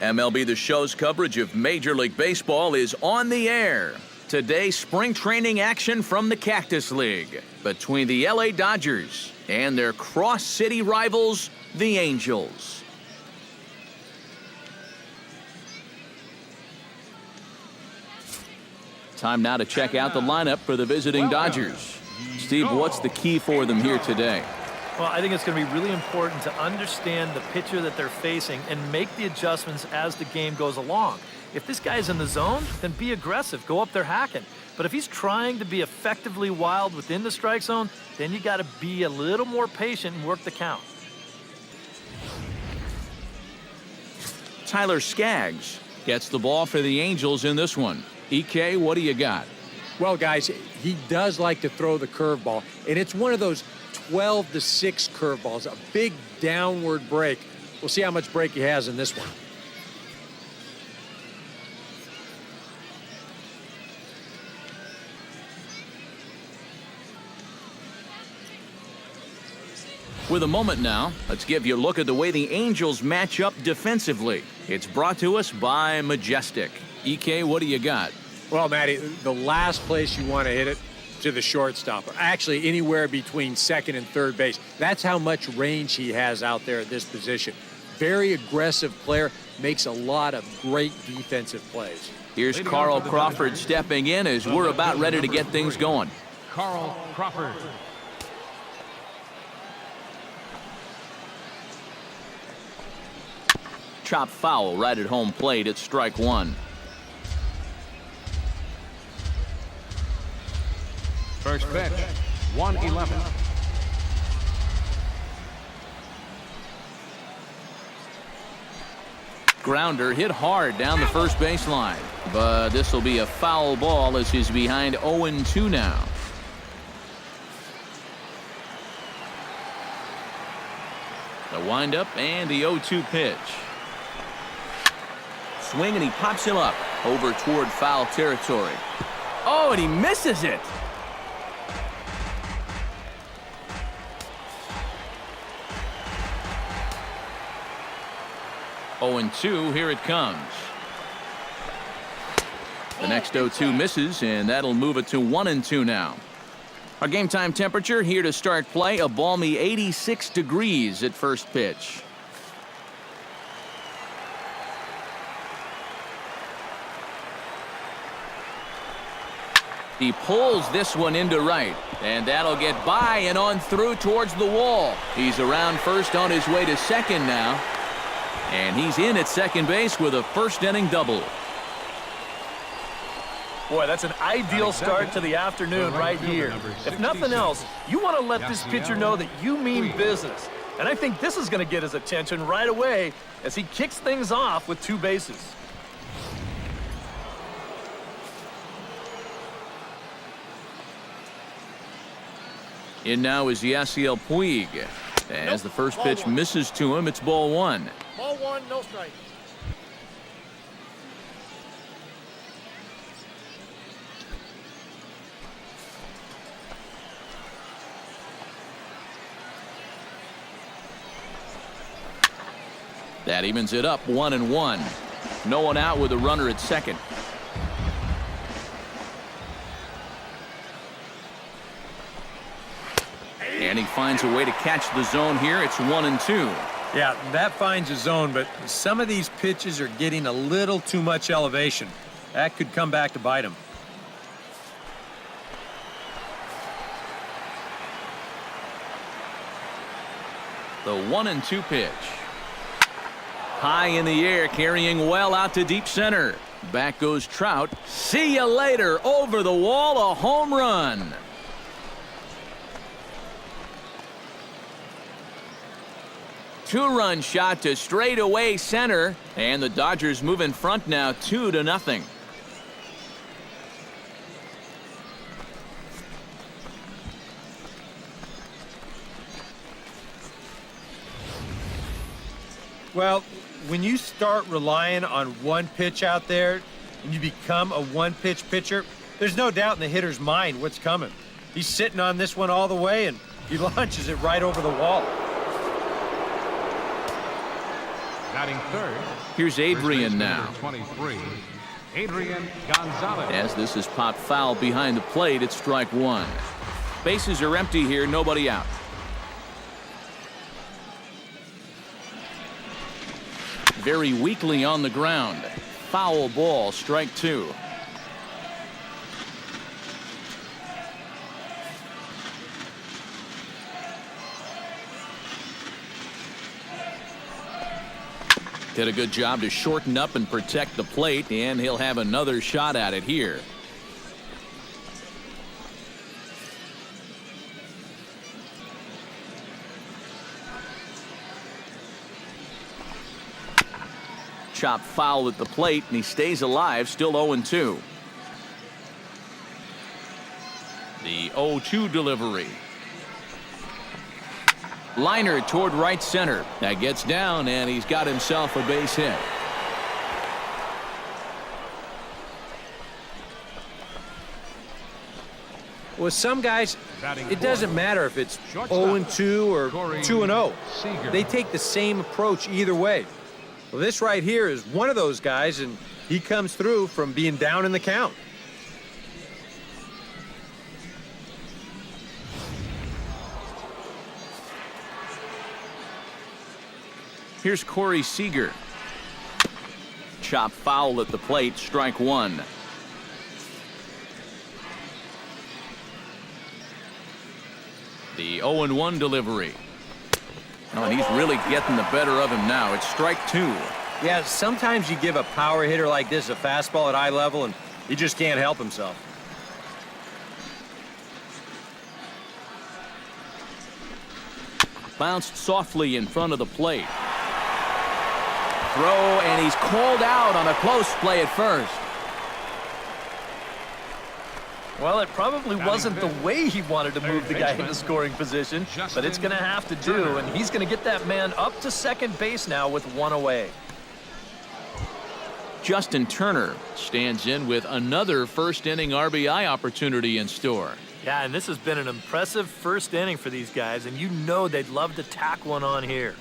MLB The Show's coverage of Major League Baseball is on the air. Today, spring training action from the Cactus League between the LA Dodgers and their cross-city rivals, the Angels. Time now to check out the lineup for the visiting Dodgers. Steve, what's the key for them here today? Well, I think it's going to be really important to understand the pitcher that they're facing and make the adjustments as the game goes along. If this guy's in the zone, then be aggressive. Go up there hacking. But if he's trying to be effectively wild within the strike zone, then you got to be a little more patient and work the count. Tyler Skaggs gets the ball for the Angels in this one. EK, what do you got? Well, guys, he does like to throw the curveball, and it's one of those 12-6 curveballs, a big downward break. We'll see how much break he has in this one. With a moment now, let's give you a look at the way the Angels match up defensively. It's brought to us by Majestic. EK, what do you got? Well, Matty, the last place you want to hit it, to the shortstop, or actually anywhere between second and third base. That's how much range he has out there at this position. Very aggressive player, makes a lot of great defensive plays. Here's Carl Crawford stepping in as we're about ready to get things going. Carl Crawford. Chop foul right at home plate. It's strike one. First pitch, 1-11. Grounder hit hard down the first baseline, but this will be a foul ball as he's behind 0-2 now. The windup and the 0-2 pitch. Swing and he pops him up over toward foul territory. Oh, and he misses it. Oh, and 2, here it comes. The next 0-2 misses, and that'll move it to 1-2 now. Our game time temperature here to start play, a balmy 86 degrees at first pitch. He pulls this one into right, and that'll get by and on through towards the wall. He's around first on his way to second now. And he's in at second base with a first inning double. Boy, that's an ideal start to the afternoon right here. If nothing else, you want to let this pitcher know that you mean business. And I think this is going to get his attention right away as he kicks things off with 2 bases. In now is Yasiel Puig. As the first pitch misses to him, it's ball 1. Ball 1, no strike. That evens it up 1-1. No one out with a runner at second. And he finds a way to catch the zone here. It's 1-2. Yeah, that finds a zone, but some of these pitches are getting a little too much elevation. That could come back to bite him. The 1-2 pitch. High in the air, carrying well out to deep center. Back goes Trout. See you later. Over the wall, a home run. Two-run shot to straightaway center, and the Dodgers move in front now 2-0. Well, when you start relying on one pitch out there and you become a one-pitch pitcher, there's no doubt in the hitter's mind what's coming. He's sitting on this one all the way, and he launches it right over the wall. Batting third. Here's Adrian now. 23. Adrian Gonzalez. As this is popped foul behind the plate, it's strike one. Bases are empty here, nobody out. Very weakly on the ground. Foul ball, strike two. Did a good job to shorten up and protect the plate, and he'll have another shot at it here. Chop foul at the plate, and he stays alive, still 0-2. The 0-2 delivery. Liner toward right center. That gets down, and he's got himself a base hit. With some guys, it doesn't matter if it's 0-2 or 2-0. They take the same approach either way. Well, this right here is one of those guys, and he comes through from being down in the count. Here's Corey Seager. Chop foul at the plate, strike one. The 0-1 delivery. Oh, and he's really getting the better of him now. It's strike two. Yeah, sometimes you give a power hitter like this a fastball at eye level, and he just can't help himself. Bounced softly in front of the plate. Throw, and he's called out on a close play at first. Well, it probably wasn't the way he wanted to move the guy into scoring position, but it's going to have to do, and he's going to get that man up to second base now with one away. Justin Turner stands in with another first-inning RBI opportunity in store. Yeah, and this has been an impressive first inning for these guys, and you know they'd love to tack one on here.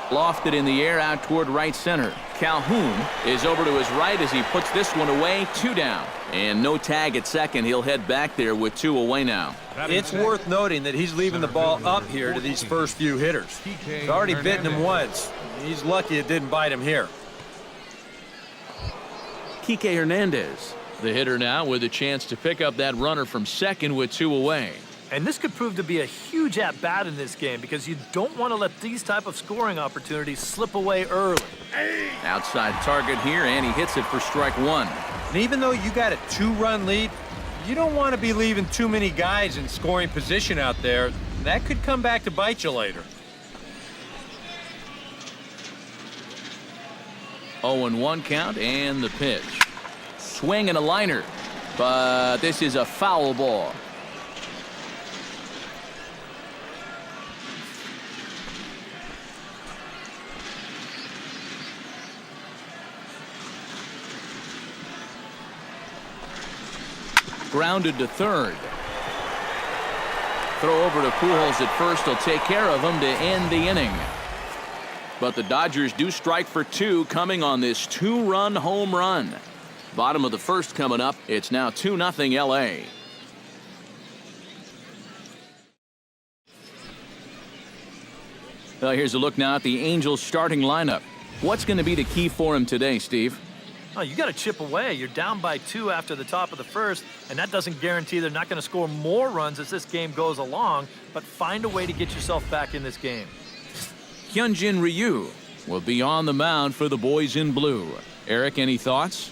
Lofted in the air out toward right center. Calhoun is over to his right as he puts this one away. Two down. And no tag at second. He'll head back there with two away now. It's worth noting that he's leaving the ball up here to these first few hitters. He's already bitten him once. He's lucky it didn't bite him here. Kike Hernandez, the hitter now with a chance to pick up that runner from second with two away. And this could prove to be a huge at-bat in this game because you don't want to let these type of scoring opportunities slip away early. Outside target here, and he hits it for strike one. And even though you got a two-run lead, you don't want to be leaving too many guys in scoring position out there. That could come back to bite you later. 0-1 count and the pitch. Swing and a liner, but this is a foul ball. Grounded to third. Throw over to Pujols at first. He'll take care of him to end the inning. But the Dodgers do strike for two coming on this two-run home run. Bottom of the first coming up. It's now 2-0 LA. Well, here's a look now at the Angels starting lineup. What's going to be the key for him today, Steve? Oh, you got to chip away. You're down by two after the top of the first, and that doesn't guarantee they're not going to score more runs as this game goes along, but find a way to get yourself back in this game. Hyunjin Ryu will be on the mound for the boys in blue. Eric, any thoughts?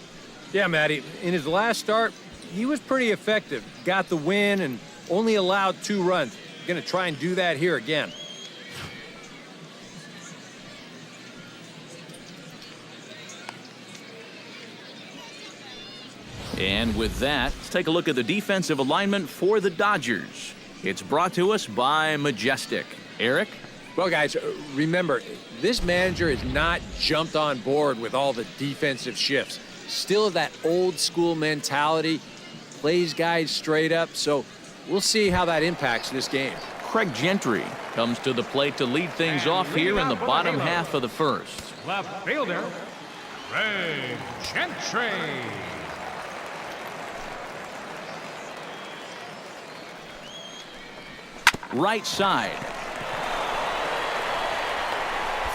Yeah, Matty, in his last start, he was pretty effective. Got the win and only allowed 2 runs. Going to try and do that here again. And with that, let's take a look at the defensive alignment for the Dodgers. It's brought to us by Majestic. Eric? Well, guys, remember, this manager has not jumped on board with all the defensive shifts. Still that old school mentality, plays guys straight up, so we'll see how that impacts this game. Craig Gentry comes to the plate to lead things off here in the bottom half of the first. Left fielder, Craig Gentry. Right side.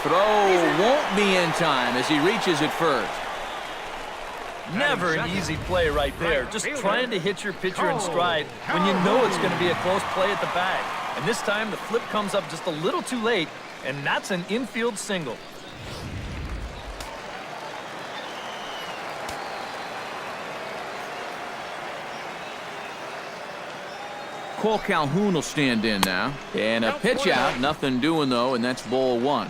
Throw won't be in time as he reaches it first. Never an easy play right there. Just trying to hit your pitcher in stride when you know it's going to be a close play at the bag. And this time the flip comes up just a little too late, and that's an infield single. Cole Calhoun will stand in now. And a pitch out. Nothing doing, though, and that's ball one.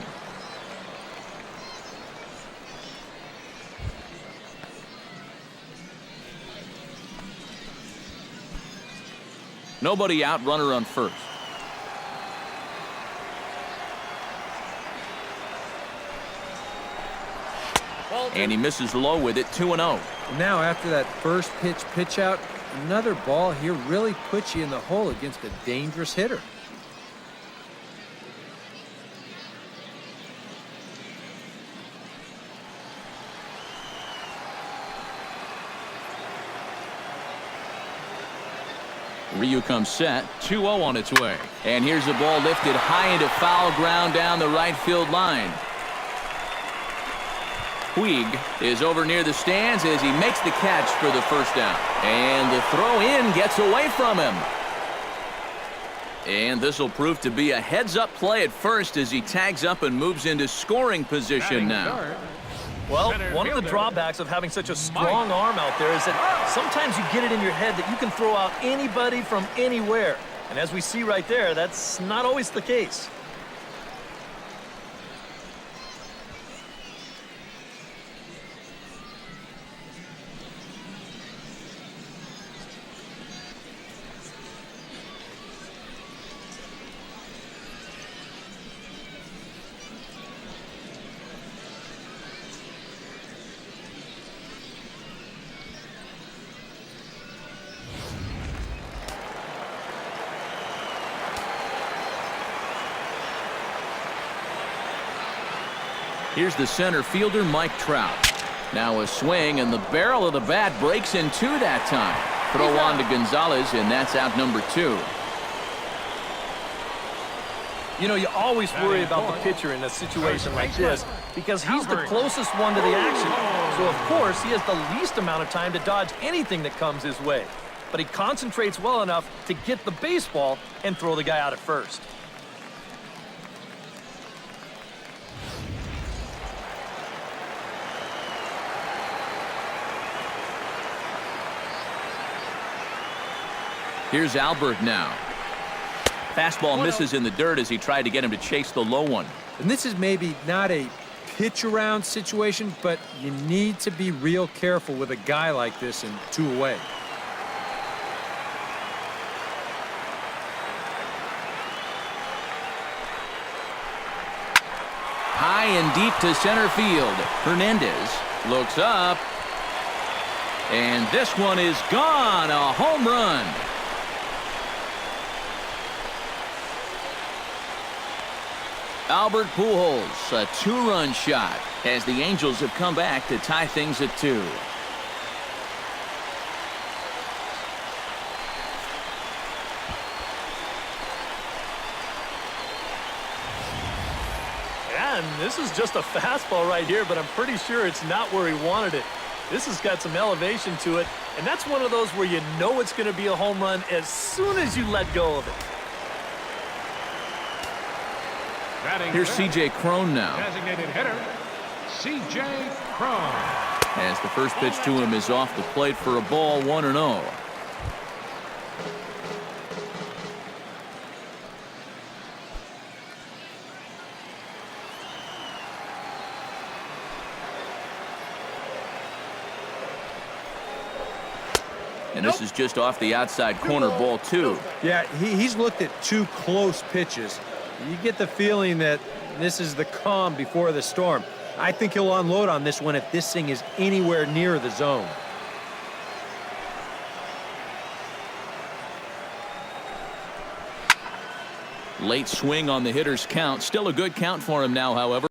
Nobody out, runner on first. And he misses low with it, 2-0. Now, after that first pitch out, another ball here really puts you in the hole against a dangerous hitter. Ryu comes set, 2-0 on its way. And here's a ball lifted high into foul ground down the right field line. Puig is over near the stands as he makes the catch for the first down. And the throw in gets away from him. And this will prove to be a heads-up play at first as he tags up and moves into scoring position now. Well, one of the drawbacks of having such a strong arm out there is that sometimes you get it in your head that you can throw out anybody from anywhere. And as we see right there, that's not always the case. Here's the center fielder, Mike Trout. Now a swing, and the barrel of the bat breaks in two that time. Throw on to Gonzalez, and that's out number 2. You know, you always worry about the pitcher in a situation like this because he's the closest one to the action. So, of course, he has the least amount of time to dodge anything that comes his way. But he concentrates well enough to get the baseball and throw the guy out at first. Here's Albert now. Fastball misses in the dirt as he tried to get him to chase the low one. And this is maybe not a pitch around situation, but you need to be real careful with a guy like this and 2 away. High and deep to center field. Hernandez looks up. And this one is gone. A home run. Albert Pujols, a 2-run shot as the Angels have come back to tie things at 2. And this is just a fastball right here, but I'm pretty sure it's not where he wanted it. This has got some elevation to it, and that's one of those where you know it's going to be a home run as soon as you let go of it. Here's C.J. Cron now. Designated hitter, C.J. Cron. As the first pitch to him is off the plate for a ball, 1-0. And this is just off the outside corner, ball 2. Yeah, he's looked at 2 close pitches. You get the feeling that this is the calm before the storm. I think he'll unload on this one if this thing is anywhere near the zone. Late swing on the hitter's count. Still a good count for him now, however.